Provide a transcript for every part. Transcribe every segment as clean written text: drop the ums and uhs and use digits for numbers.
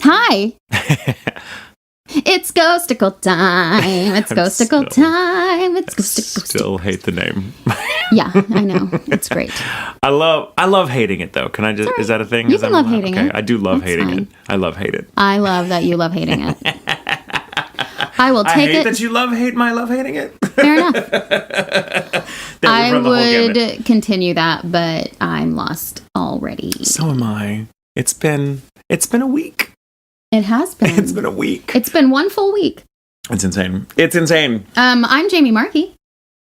Hi. It's Ghostacle time. It's Ghostacle time. It's Ghostacle. Still hate the name. Yeah, I know. It's great. I love hating it though. Can I just? Is that a thing? You can love hating it. I do love That's hating fine. it. I love hate it. I love that you love hating it. I will I take hate it. that you love hating it. Fair enough. I would continue that, but I'm lost already. So am I. It's been a week. It has been. It's been a week. It's been one full week. It's insane. It's insane. I'm Jamie Markey.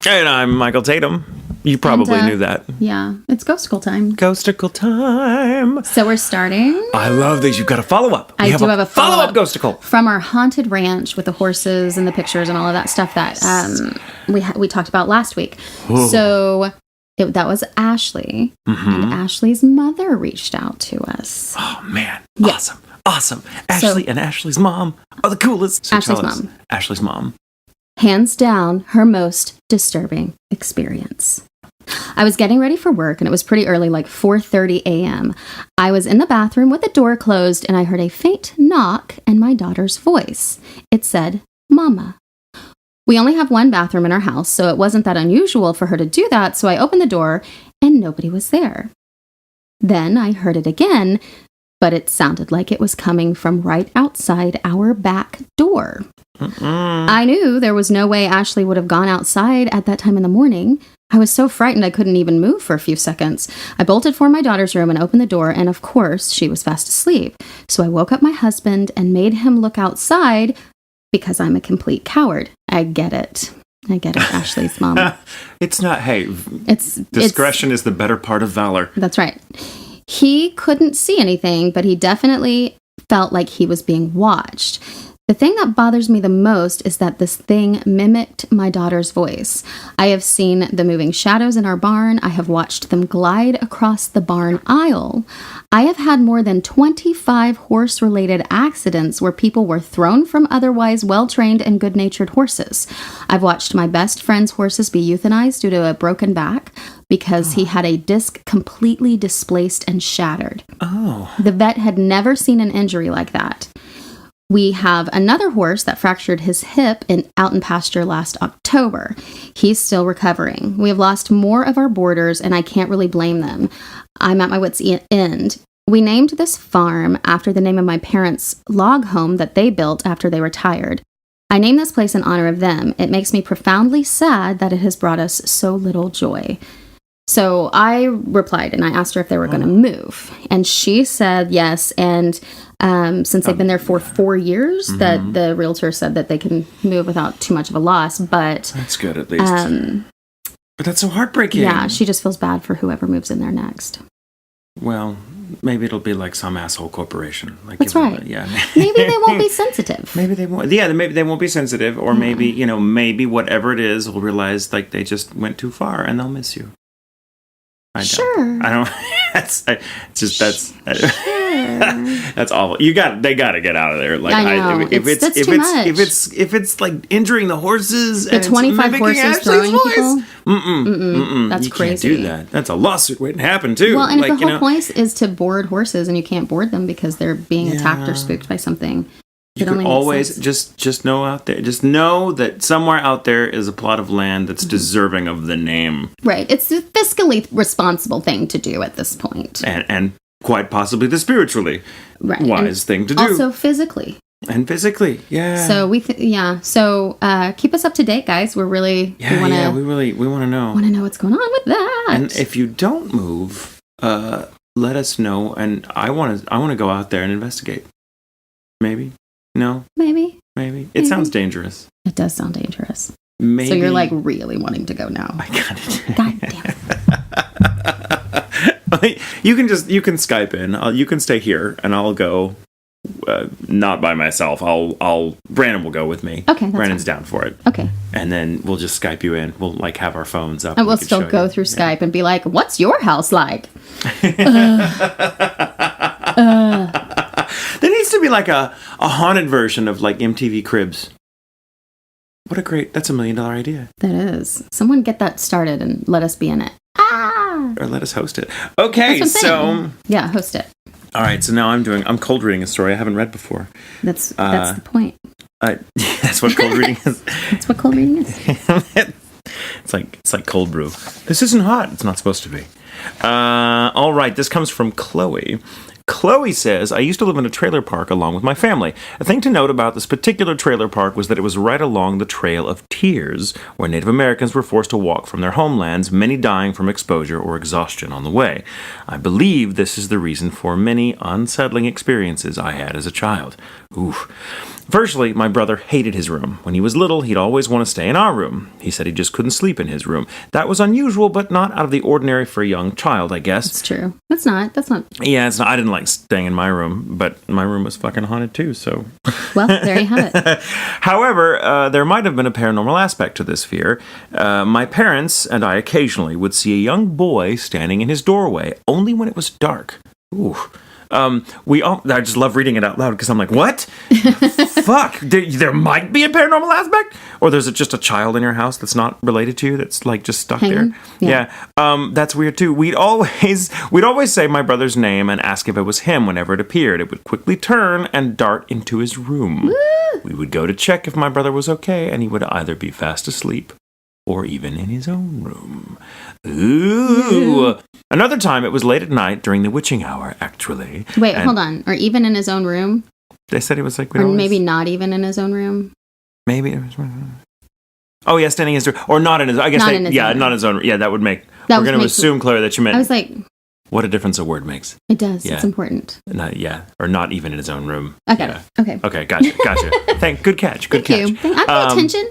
And I'm Michael Tatum. You probably knew that. Yeah, it's Ghostacle time. Ghostacle time. So we're starting. I love these. You've got a follow-up. I do have a follow-up Ghostacle. From our haunted ranch with the horses and the pictures and all of that stuff that we talked about last week. Ooh. So that was Ashley. Mm-hmm. And Ashley's mother reached out to us. Oh, man. Yeah. Awesome. Ashley and Ashley's mom are the coolest. So Ashley's mom. Ashley's mom. Hands down, her most disturbing experience. I was getting ready for work, and it was pretty early, like 4:30 a.m. I was in the bathroom with the door closed, and I heard a faint knock and my daughter's voice. It said, "Mama." We only have one bathroom in our house, so it wasn't that unusual for her to do that, so I opened the door, and nobody was there. Then I heard it again, but it sounded like it was coming from right outside our back door. I knew there was no way Ashley would have gone outside at that time in the morning. I was so frightened I couldn't even move for a few seconds. I bolted for my daughter's room and opened the door, and of course, she was fast asleep. So I woke up my husband and made him look outside because I'm a complete coward. I get it, Ashley's mom. It's not, hey, discretion is the better part of valor. That's right. He couldn't see anything, but he definitely felt like he was being watched. The thing that bothers me the most is that this thing mimicked my daughter's voice. I have seen the moving shadows in our barn. I have watched them glide across the barn aisle. I have had more than 25 horse-related accidents where people were thrown from otherwise well-trained and good-natured horses. I've watched my best friend's horses be euthanized due to a broken back because he had a disc completely displaced and shattered. Oh. The vet had never seen an injury like that. We have another horse that fractured his hip out in pasture last October. He's still recovering. We have lost more of our boarders, and I can't really blame them. I'm at my wit's end. We named this farm after the name of my parents' log home that they built after they retired. I named this place in honor of them. It makes me profoundly sad that it has brought us so little joy. So I replied and I asked her if they were going to move. And she said yes. And since they've been there for 4 years, that the realtor said that they can move without too much of a loss. But that's good at least. But that's so heartbreaking. Yeah, she just feels bad for whoever moves in there next. Well, maybe it'll be like some asshole corporation. Like that's right. Maybe they won't be sensitive. Maybe they won't. Yeah, maybe they won't be sensitive. Or maybe, maybe whatever it is will realize like they just went too far and they'll miss you. Sure. I don't. That's awful. They got to get out of there. Like, I know. If it's like injuring the horses, the 25 horses throwing people. That's you crazy. Can't do that. That's a lawsuit waiting to happen too. Well, and if the whole point is to board horses, and you can't board them because they're being attacked or spooked by something. You can always just know out there. Just know that somewhere out there is a plot of land that's deserving of the name. Right. It's the fiscally responsible thing to do at this point. And quite possibly the spiritually wise thing to do. Also physically. And physically, yeah. So So keep us up to date, guys. We're really we want to know. Want to know what's going on with that. And if you don't move, let us know. And I want to go out there and investigate. Maybe. No? Maybe. It sounds dangerous. It does sound dangerous. Maybe. So you're like really wanting to go now. I got it. God damn it. You can Skype in. You can stay here and I'll go not by myself. Brandon will go with me. Okay. Brandon's down for it. Okay. And then we'll just Skype you in. We'll like have our phones up. And we'll still go through Skype and be like, what's your house like? There needs to be like a haunted version of like MTV Cribs. That's $1 million idea. That is. Someone get that started and let us be in it. Or let us host it. Okay, so yeah, host it. All right, so now I'm cold reading a story I haven't read before. That's the point. That's what cold reading is. That's what cold reading is. It's like cold brew. This isn't hot. It's not supposed to be. All right, this comes from Chloe. Chloe says, I used to live in a trailer park along with my family. A thing to note about this particular trailer park was that it was right along the Trail of Tears, where Native Americans were forced to walk from their homelands, many dying from exposure or exhaustion on the way. I believe this is the reason for many unsettling experiences I had as a child. Oof. Firstly, my brother hated his room. When he was little, he'd always want to stay in our room. He said he just couldn't sleep in his room. That was unusual, but not out of the ordinary for a young child, I guess. It's true. That's not. Yeah, it's not. I didn't like staying in my room, but my room was fucking haunted too, so. Well, there you have it. However, there might have been a paranormal aspect to this fear. My parents and I occasionally would see a young boy standing in his doorway, only when it was dark. Ooh. I just love reading it out loud because I'm like, what? Fuck. There might be a paranormal aspect? Or there's just a child in your house that's not related to you that's like just stuck there? Yeah. That's weird too. We'd always say my brother's name and ask if it was him whenever it appeared. It would quickly turn and dart into his room. Woo! We would go to check if my brother was okay, and he would either be fast asleep or even in his own room. Ooh. Another time, it was late at night during the witching hour, actually. Wait, hold on. Or even in his own room? They said he was like... Or maybe not even in his own room? Maybe. Oh, yeah, standing in his room. Or not in his... I guess not in his own room. Yeah, that would make... We're going to assume, Chloe, that you meant... I was like... What a difference a word makes. It does. Yeah. It's important. Or not even in his own room. Okay. Yeah. Okay, gotcha. Good catch. Thank you. I pay attention.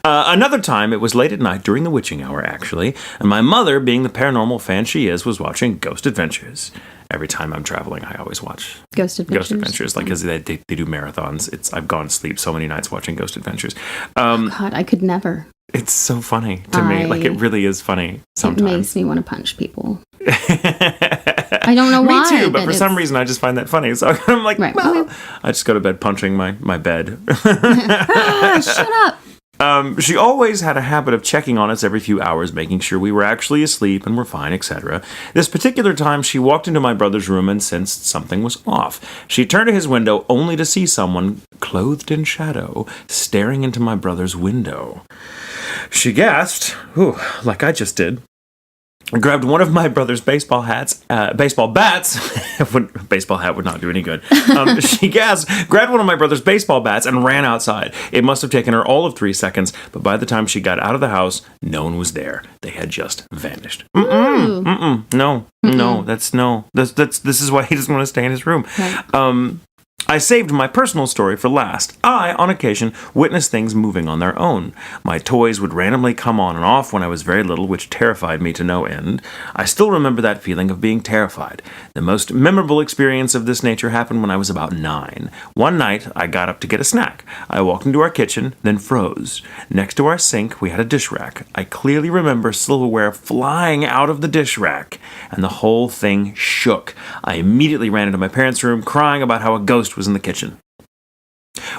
Another time, it was late at night during the witching hour, actually, and my mother, being the paranormal fan she is, was watching Ghost Adventures. Every time I'm traveling, I always watch Ghost Adventures. Like, because they do marathons. I've gone to sleep so many nights watching Ghost Adventures. God, I could never. It's so funny to me. Like, it really is funny sometimes. It makes me want to punch people. I don't know why. Me too, but for some reason I just find that funny. So I'm like, right. Well, I just go to bed punching my bed. Shut up. She always had a habit of checking on us every few hours, making sure we were actually asleep and were fine, etc. This particular time, she walked into my brother's room and sensed something was off. She turned to his window only to see someone, clothed in shadow, staring into my brother's window. She gasped, like I just did, grabbed one of my brother's baseball bats. Baseball hat would not do any good. She gasped, grabbed one of my brother's baseball bats, and ran outside. It must have taken her all of 3 seconds, but by the time she got out of the house, no one was there. They had just vanished. No. This is why he doesn't want to stay in his room. Right. I saved my personal story for last. I, on occasion, witnessed things moving on their own. My toys would randomly come on and off when I was very little, which terrified me to no end. I still remember that feeling of being terrified. The most memorable experience of this nature happened when I was about 9. One night, I got up to get a snack. I walked into our kitchen, then froze. Next to our sink, we had a dish rack. I clearly remember silverware flying out of the dish rack, and the whole thing shook. I immediately ran into my parents' room, crying about how a ghost was in the kitchen.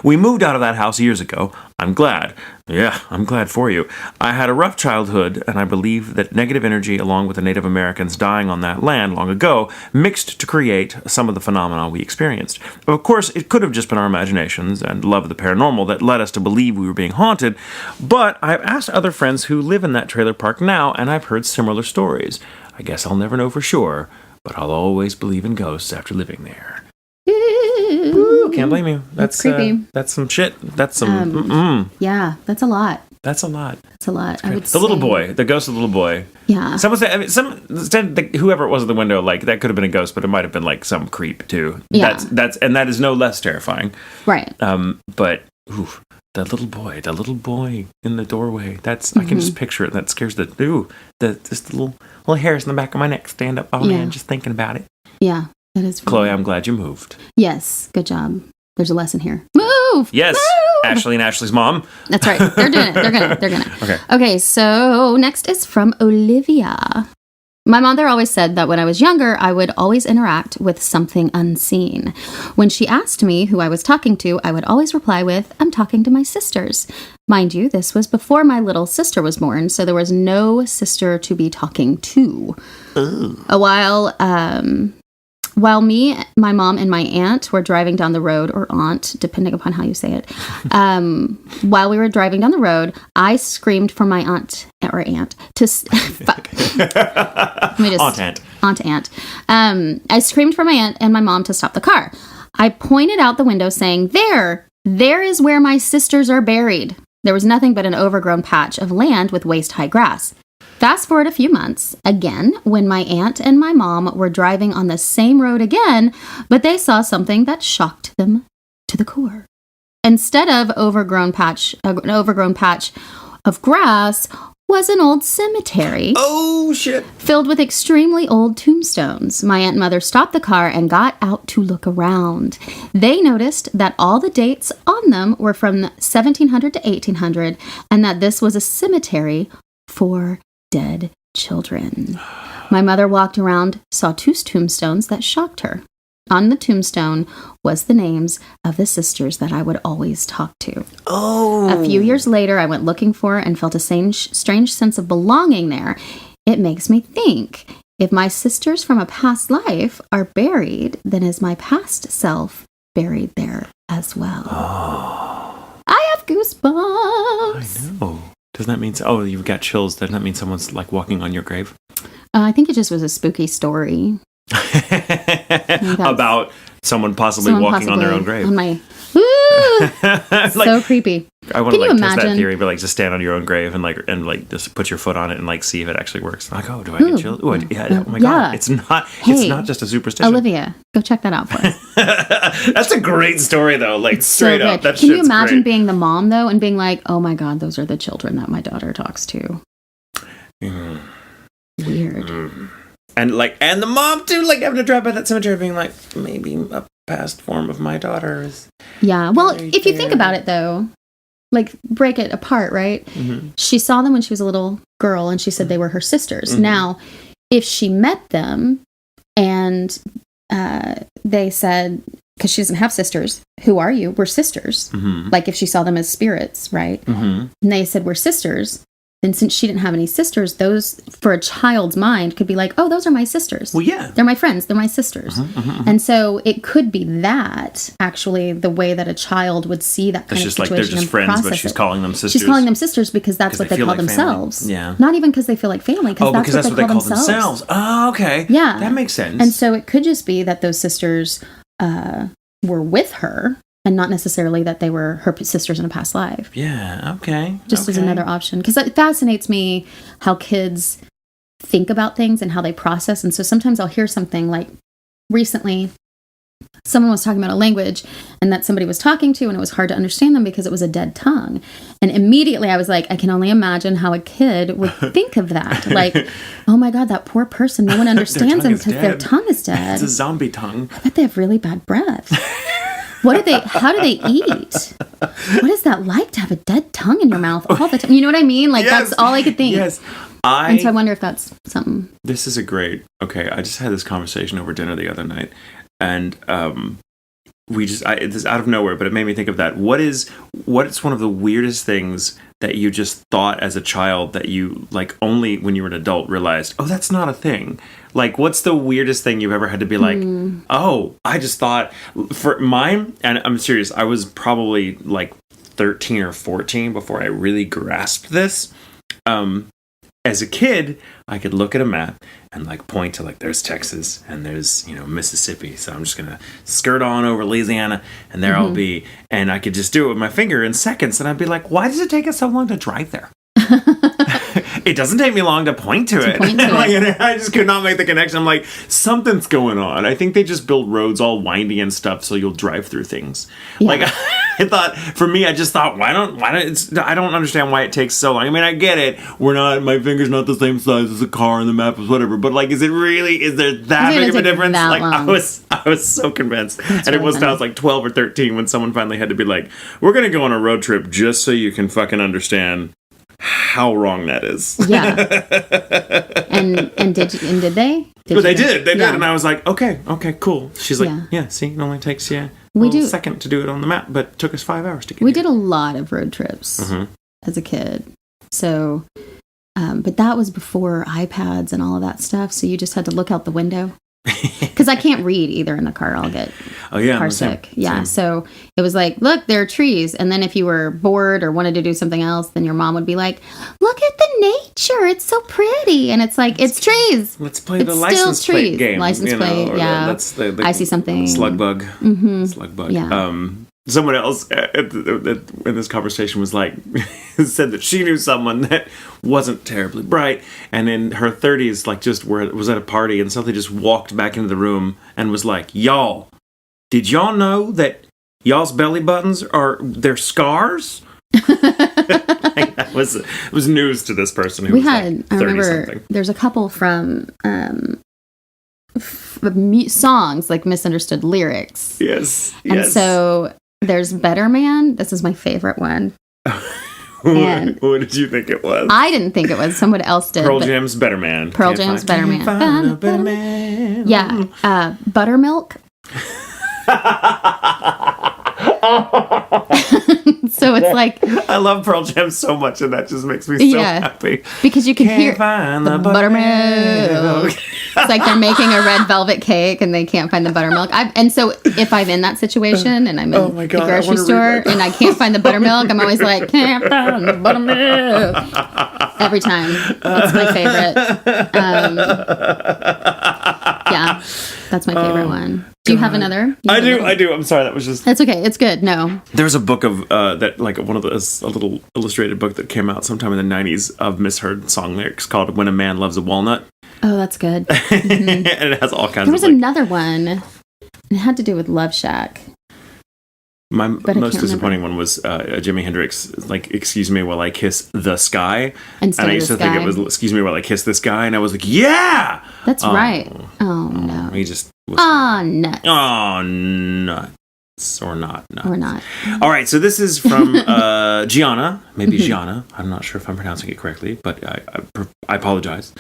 We moved out of that house years ago. I'm glad. Yeah, I'm glad for you. I had a rough childhood, and I believe that negative energy, along with the Native Americans dying on that land long ago, mixed to create some of the phenomena we experienced. Of course, it could have just been our imaginations and love of the paranormal that led us to believe we were being haunted, but I've asked other friends who live in that trailer park now, and I've heard similar stories. I guess I'll never know for sure, but I'll always believe in ghosts after living there. Ooh, can't blame you. That's creepy. That's some shit. That's some. Yeah, that's a lot. That's a lot. That's a lot. I would the little boy, the ghost of the little boy. Yeah. Someone said, whoever it was at the window, like that could have been a ghost, but it might have been like some creep too. Yeah. That is no less terrifying. Right. But the little boy in the doorway. That's I can just picture it. That scares just the little hairs in the back of my neck stand up on end just thinking about it. Yeah. That is Chloe, I'm glad you moved. Yes, good job. There's a lesson here. Move! Yes, Move! Ashley and Ashley's mom. That's right. They're doing it. They're gonna. Okay, so next is from Olivia. My mother always said that when I was younger, I would always interact with something unseen. When she asked me who I was talking to, I would always reply with, I'm talking to my sisters. Mind you, this was before my little sister was born, so there was no sister to be talking to. Ooh. while me, my mom, and my aunt were driving down the road, or aunt, depending upon how you say it, while we were driving down the road, I screamed for my aunt to fuck. Aunt Aunt. I screamed for my aunt and my mom to stop the car. I pointed out the window saying, there is where my sisters are buried. There was nothing but an overgrown patch of land with waist-high grass. Fast forward a few months, again, when my aunt and my mom were driving on the same road again, but they saw something that shocked them to the core. Instead of an overgrown patch of grass was an old cemetery. Oh, shit. Filled with extremely old tombstones. My aunt and mother stopped the car and got out to look around. They noticed that all the dates on them were from 1700 to 1800, and that this was a cemetery for dead children. My mother walked around, saw 2 tombstones that shocked her. On the tombstone was the names of the sisters that I would always talk to. Oh. A few years later, I went looking for and felt a strange sense of belonging there. It makes me think, if my sisters from a past life are buried, then is my past self buried there as well? Oh. I have goosebumps. I know. Doesn't that mean... Oh, you've got chills. Doesn't that mean someone's, like, walking on your grave? I think it just was a spooky story. About someone possibly walking on their own grave. On my... Like, so creepy. I want to Can you test that imagine? theory, but like just stand on your own grave and just put your foot on it and like see if it actually works. Like, oh, do I get chills? Oh, yeah. Oh my god, it's not just a superstition. Olivia, go check that out for us. That's a great story though. Like It's straight so up. good. That Can you shit's imagine great. being the mom though and being like, oh my god, those are the children that my daughter talks to? Mm. Weird. Mm. And the mom too, like having to drive by that cemetery, being like, maybe a past form of my daughter is. Yeah. Well, Very if you fair. think about it though, like break it apart, right? Mm-hmm. She saw them when she was a little girl and she said they were her sisters. Mm-hmm. Now, if she met them and they said, because she doesn't have sisters, who are you? We're sisters. Mm-hmm. Like if she saw them as spirits, right? Mm-hmm. And they said, we're sisters. Then since she didn't have any sisters, those, for a child's mind, could be like, oh, those are my sisters. Well, yeah. They're my friends. They're my sisters. Mm-hmm, mm-hmm. And so it could be that, actually, the way that a child would see that kind It's of just situation like they're just and friends, but process she's it. calling them sisters. She's calling them sisters because that's 'Cause what they they feel call like family. themselves. Yeah. Not even because they feel like family, because because that's what they call themselves. Oh, okay. Yeah. That makes sense. And so it could just be that those sisters were with her and not necessarily that they were her sisters in a past life. Yeah, okay. Just as okay. another option. Because it fascinates me how kids think about things and how they process. And so sometimes I'll hear something like recently, someone was talking about a language and that somebody was talking to and it was hard to understand them because it was a dead tongue. And immediately I was like, I can only imagine how a kid would think of that. Like, oh my God, that poor person, no one understands them because their tongue is dead. It's a zombie tongue. I bet they have really bad breath. How do they eat? What is that like to have a dead tongue in your mouth all the time? You know what I mean? Like, Yes. that's all I could think. Yes. And so I wonder if that's something. This is okay, I just had this conversation over dinner the other night, and it's out of nowhere, but it made me think of that. What's one of the weirdest things that you just thought as a child that you, like, only when you were an adult realized, oh, that's not a thing? Like, what's the weirdest thing you've ever had to be like, oh, I just thought, for mine, and I'm serious, I was probably like 13 or 14 before I really grasped this. As a kid, I could look at a map and like point to like there's Texas and there's Mississippi, so I'm just gonna skirt on over Louisiana and there I'll be, and I could just do it with my finger in seconds, and I'd be like, why does it take us so long to drive there? It doesn't take me long to point to it. Like, and I just could not make the connection. I'm like, something's going on. I think they just build roads all windy and stuff so you'll drive through things. Yeah. Like, I thought, for me, I just thought, I don't understand why it takes so long. I mean, I get it. My finger's not the same size as a car and the map is whatever, but like, is there that big of a difference? Like, I was so convinced. That's and it was, I was like 12 or 13 when someone finally had to be like, we're going to go on a road trip just so you can fucking understand how wrong that is. Yeah. and did they? They did, and I was like, okay, cool. She's like, yeah, see, it only takes you a second to do it on the map, but it took us 5 hours to get We did a lot of road trips as a kid. So, but that was before iPads and all of that stuff, so you just had to look out the window. Because I can't read either in the car. I'll get car sick. Yeah. So it was like, look, there are trees. And then if you were bored or wanted to do something else, then your mom would be like, look at the nature. It's so pretty. And it's like, it's trees. Let's play the license plate game. License plate, yeah. That's the I see something. Slug bug. Mm-hmm. Slug bug. Yeah. Someone else in this conversation was like, said that she knew someone that wasn't terribly bright, and in her 30s, like was at a party, and suddenly just walked back into the room and was like, y'all, did y'all know that y'all's belly buttons they're scars? It was news to this person who I remember something. There's a couple from songs, like misunderstood lyrics. Yes. And so there's Better Man. This is my favorite one. What did you think it was? I didn't think it was. Someone else did. Pearl Jam's Better Man. Pearl Jam's Better Man. Better Man. Yeah. Buttermilk. So it's like, I love Pearl Jam so much, and that just makes me so happy. Because you can hear find the buttermilk. It's like they're making a red velvet cake and they can't find the buttermilk. And so if I'm in that situation and I'm in the grocery store and I can't find the buttermilk, I'm always like, can't find the buttermilk. Every time. It's my favorite. Yeah, that's my favorite one. Do you have another? I do. I'm sorry. That was just... That's okay. It's good. No. There's a book of that, like one of those, a little illustrated book that came out sometime in the 90s of misheard song lyrics called "When a Man Loves a Walnut." Oh, that's good. Mm-hmm. And it has all kinds. There was another one. It had to do with Love Shack. My most disappointing one was Jimi Hendrix, like, "Excuse me while I kiss the sky," and I used to think it was "Excuse me while I kiss this guy," and I was like, "Yeah, that's right." Oh no, he just was nuts. Oh, nuts or not nuts or not. All right, so this is from Gianna, maybe Gianna. I'm not sure if I'm pronouncing it correctly, but I apologize.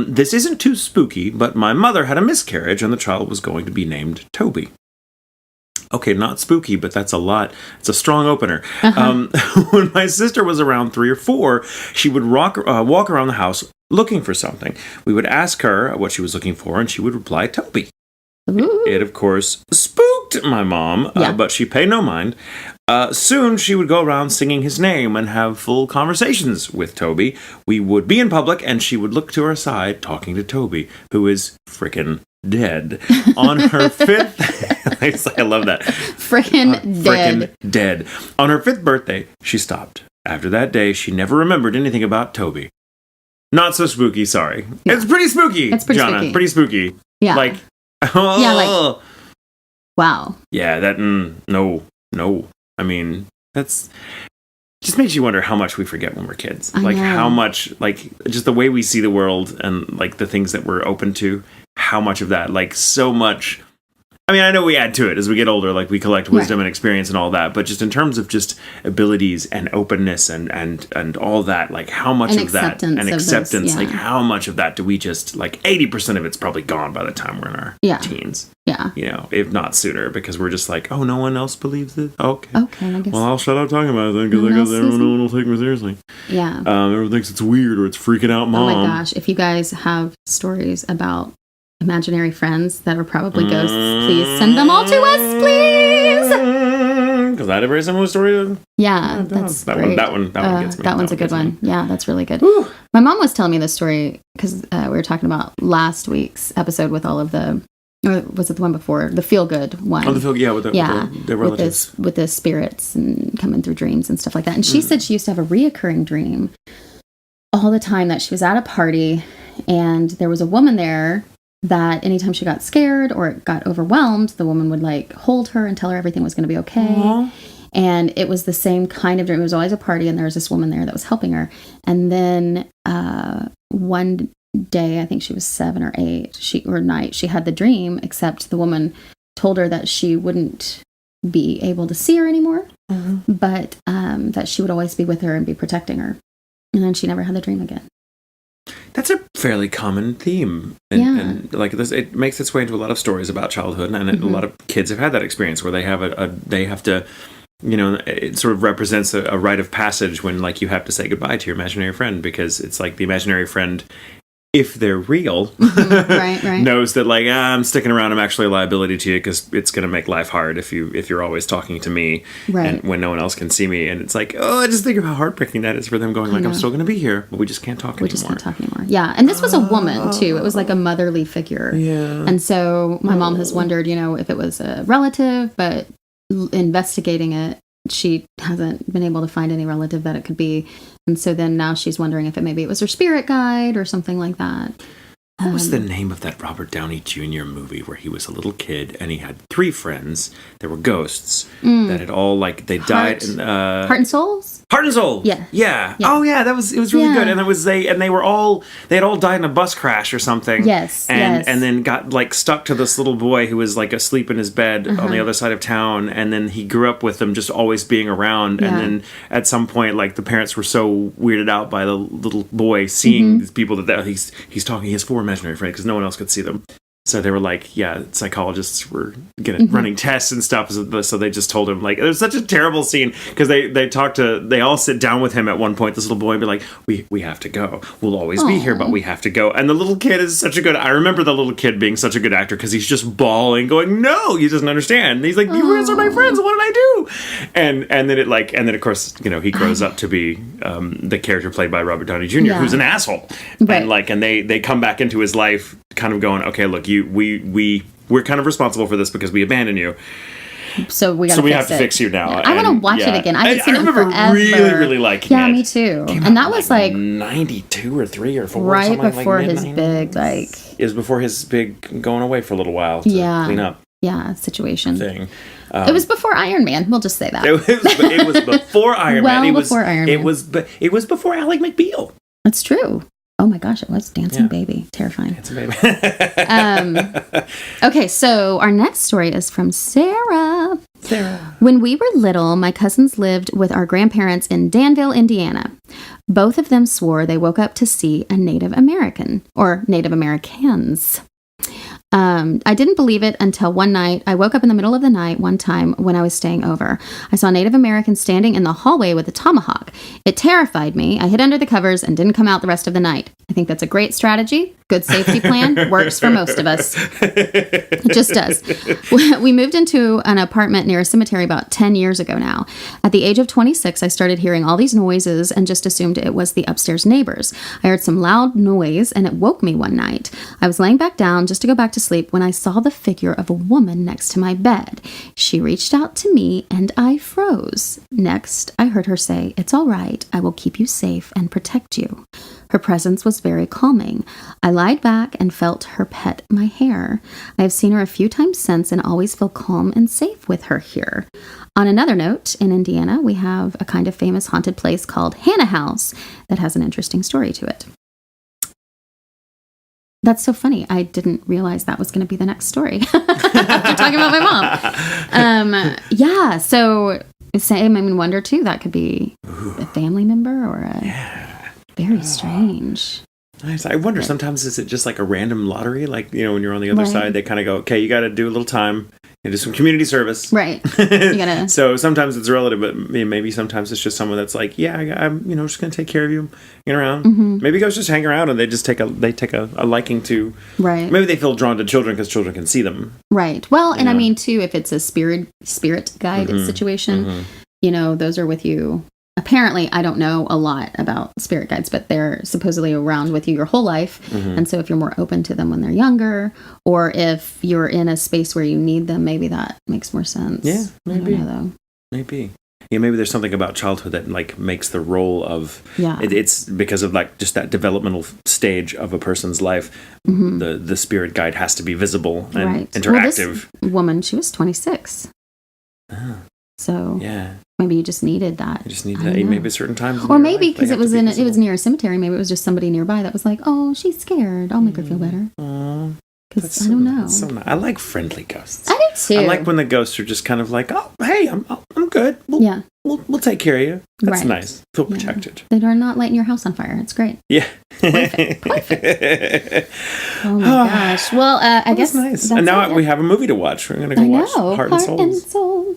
This isn't too spooky, but my mother had a miscarriage, and the child was going to be named Toby. Okay, not spooky, but that's a lot. It's a strong opener. When my sister was around 3 or 4, she would walk around the house looking for something. We would ask her what she was looking for, and she would reply, Toby. It, of course, spooked my mom, but she paid no mind. Soon, she would go around singing his name and have full conversations with Toby. We would be in public, and she would look to her side, talking to Toby, who is frickin' dead. On her 5th... I love that. Frickin' dead. On her 5th birthday, she stopped. After that day, she never remembered anything about Toby. Not so spooky, sorry. Yeah. It's pretty spooky, Jonna. Pretty spooky. Yeah. Like... Yeah, like... Wow. Yeah, that... No. I mean, that's... Just makes you wonder how much we forget when we're kids. I know. How much... Like, just the way we see the world and, like, the things that we're open to... How much of that, like, so much... I mean, I know we add to it as we get older, like, we collect wisdom and experience and all that, but just in terms of just abilities and openness and all that, like, how much of that... And acceptance. Like, how much of that do we just... Like, 80% of it's probably gone by the time we're in our teens. Yeah. You know, if not sooner, because we're just like, oh, no one else believes it? Okay, I guess. Well, I'll shut up talking about it then, because no one will take me seriously. Yeah. Everyone thinks it's weird or it's freaking out mom. Oh my gosh, if you guys have stories about imaginary friends that are probably ghosts, please send them all to us, please. Because I had a very similar story. Yeah, that's great. That one gets me. That one's a good one. Yeah, that's really good. Whew. My mom was telling me this story because we were talking about last week's episode with all of the, or was it the one before? The feel good one. Oh, the feel good, with the relatives. With the spirits and coming through dreams and stuff like that. And she said she used to have a reoccurring dream all the time that she was at a party and there was a woman there that anytime she got scared or got overwhelmed, the woman would like hold her and tell her everything was going to be okay. Aww. And it was the same kind of dream. It was always a party and there was this woman there that was helping her. And then one day, I think she was 7 or 8, she had the dream, except the woman told her that she wouldn't be able to see her anymore, but that she would always be with her and be protecting her. And then she never had the dream again. That's a fairly common theme. And like this, it makes its way into a lot of stories about childhood, and a lot of kids have had that experience where they have they have to, you know, it sort of represents a rite of passage when, like, you have to say goodbye to your imaginary friend, because it's like the imaginary friend if they're real, right. knows that like I'm sticking around. I'm actually a liability to you because it's going to make life hard if you're always talking to me, Right. and when no one else can see me. And it's like, I just think of how heartbreaking that is for them going like, I'm still going to be here, but we just can't talk anymore. We just can't talk anymore. Yeah, and this was a woman too. It was like a motherly figure. Yeah. And so my mom has wondered, if it was a relative, but investigating it, she hasn't been able to find any relative that it could be. And so then now she's wondering if maybe it was her spirit guide or something like that. What was the name of that Robert Downey Jr. movie where he was a little kid and he had 3 friends that were ghosts that had all they died in Heart and Souls? Heart and Soul. Yeah. Oh yeah, it was really good. And they had all died in a bus crash or something. Yes. And then got stuck to this little boy who was asleep in his bed on the other side of town, and then he grew up with them just always being around, and then at some point the parents were so weirded out by the little boy seeing these people that he's talking, he has 4 imaginary friends because no one else could see them. So they were psychologists were running tests and stuff. So they just told him, it was such a terrible scene because they all sit down with him at one point, this little boy, and be like, we have to go. We'll always be here, but we have to go. And the little kid is I remember the little kid being such a good actor because he's just bawling, going, no, he doesn't understand. And he's like, you guys are my friends. What did I do? And then of course, he grows up to be the character played by Robert Downey Jr., who's an asshole. Right. And they come back into his life kind of going, okay, look, we're kind of responsible for this because we abandoned you. So we have to fix you now. Yeah. I want to watch it again. I remember really, really liking it. Yeah, me too. And that was 92 or 3 or 4. Right before his big It was before his big going away for a little while to clean up. Yeah, situation. Thing. It was before Iron Man. We'll just say that. It was before Iron Man. Before Iron Man. It was before Ally McBeal. That's true. Oh my gosh, it was Dancing Baby. Terrifying. Dancing Baby. Okay, so our next story is from Sarah. When we were little, my cousins lived with our grandparents in Danville, Indiana. Both of them swore they woke up to see a Native American, or Native Americans. I didn't believe it until one night. I woke up in the middle of the night one time when I was staying over. I saw a Native American standing in the hallway with a tomahawk. It terrified me. I hid under the covers and didn't come out the rest of the night. I think that's a great strategy. Good safety plan. Works for most of us. It just does. We moved into an apartment near a cemetery about 10 years ago now. At the age of 26, I started hearing all these noises and just assumed it was the upstairs neighbors. I heard some loud noise and it woke me one night. I was laying back down just to go back to sleep when I saw the figure of a woman next to my bed. She reached out to me and I froze. Next, I heard her say, "It's all right. I will keep you safe and protect you." Her presence was very calming. I lied back and felt her pet my hair. I have seen her a few times since and always feel calm and safe with her here. On another note, in Indiana, we have a kind of famous haunted place called Hannah House that has an interesting story to it. That's so funny. I didn't realize that was going to be the next story after talking about my mom. Yeah, so same. I mean, wonder too, that could be a family member or a... Very strange. Nice. I wonder, sometimes is it just like a random lottery? Like, when you're on the other side, they kind of go, okay, you got to do a little time and do some community service. Right. You gotta... So sometimes it's relative, but maybe sometimes it's just someone that's like, yeah, I'm just going to take care of you, get around. Mm-hmm. Maybe ghosts just hang around and they just take a liking to... Right. Maybe they feel drawn to children because children can see them. Right. Well, and I mean, too, if it's a spirit guide situation, those are with you. Apparently, I don't know a lot about spirit guides, but they're supposedly around with you your whole life. Mm-hmm. And so if you're more open to them when they're younger, or if you're in a space where you need them, maybe that makes more sense. Yeah, maybe. I don't know, though. Maybe. Yeah, maybe there's something about childhood that makes the role of... Yeah. It's because of just that developmental stage of a person's life. Mm-hmm. The spirit guide has to be visible and interactive. Well, this woman, she was 26. Oh. So... Yeah. Maybe you just needed that. You just needed that. Maybe at certain times. Or maybe because it was near a cemetery. Maybe it was just somebody nearby that was like, "Oh, she's scared. I'll make her feel better." Because I don't know. So nice. I like friendly ghosts. I do too. I like when the ghosts are just kind of like, "Oh, hey, I'm good. We'll take care of you." That's nice. Feel protected. They are not lighting your house on fire. It's great. Yeah. Perfect. Oh my gosh. Well, I guess nice. And now we have a movie to watch. We're going to go watch Heart and Soul.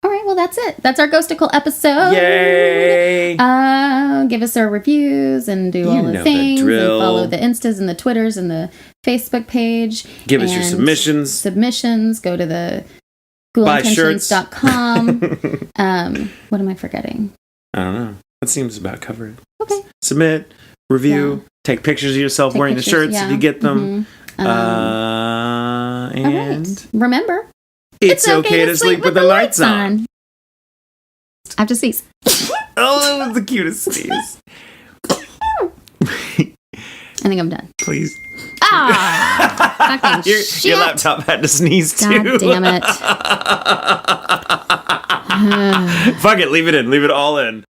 All right, well, that's it. That's our Ghosticle episode. Yay! Give us our reviews and do all the things. And follow the Instas and the Twitters and the Facebook page. Give us your submissions. Go to the ghoulintentions.com. What am I forgetting? I don't know. That seems about covered. Okay. Submit, review, take pictures of yourself wearing the shirts if you get them. And right. Remember, it's okay to sleep with the lights on. I have to sneeze. Oh, that was the cutest sneeze. I think I'm done. Please. Fucking shit. Your laptop had to sneeze too. God damn it. Fuck it, leave it in. Leave it all in.